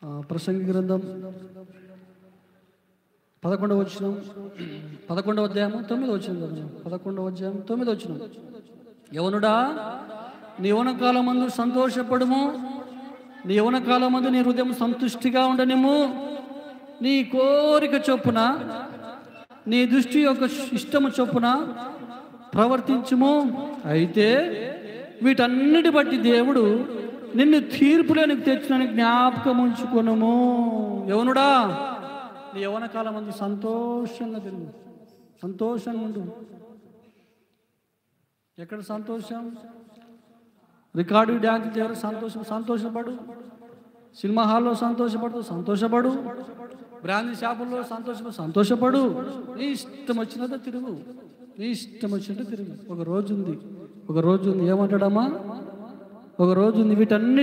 ప్రసంగి గ్రంథం 11వ వచనం, 11వ అధ్యాయము 9వ వచనం. 11వ అధ్యాయం 9వ వచనం. యవనుడా, నీ యవన కాలమందు సంతోషపడుము, నీ యవన కాలమందు నీ హృదయం సంతుష్టిగా ఉండనిము, నీ కోరిక చొప్పున నీ దృష్టి యొక్క ఇష్టము చొప్పున ప్రవర్తించుము. అయితే వీటన్నిటి బట్టి దేవుడు నిన్ను తీర్పులోనికి తెచ్చిన జ్ఞాపకం ఉంచుకొనుము. యవనుడా, నీ యవన కాలం అందు సంతోషంగా తిరుగు, సంతోషంగా ఉండు. ఎక్కడ సంతోషం? రికార్డు డ్యాన్స్ దగ్గర సంతోషపడు, సినిమా హాల్లో సంతోషపడు, బ్రాందీ షాపుల్లో సంతోషపడు. నీ ఇష్టం వచ్చినట్టు తిరుగు, నీ ఇష్టం వచ్చినట్టు తిరుగు. ఒక రోజు ఉంది ఏమంటాడమ్మా? ఒక రోజు ఉంది వీటన్ని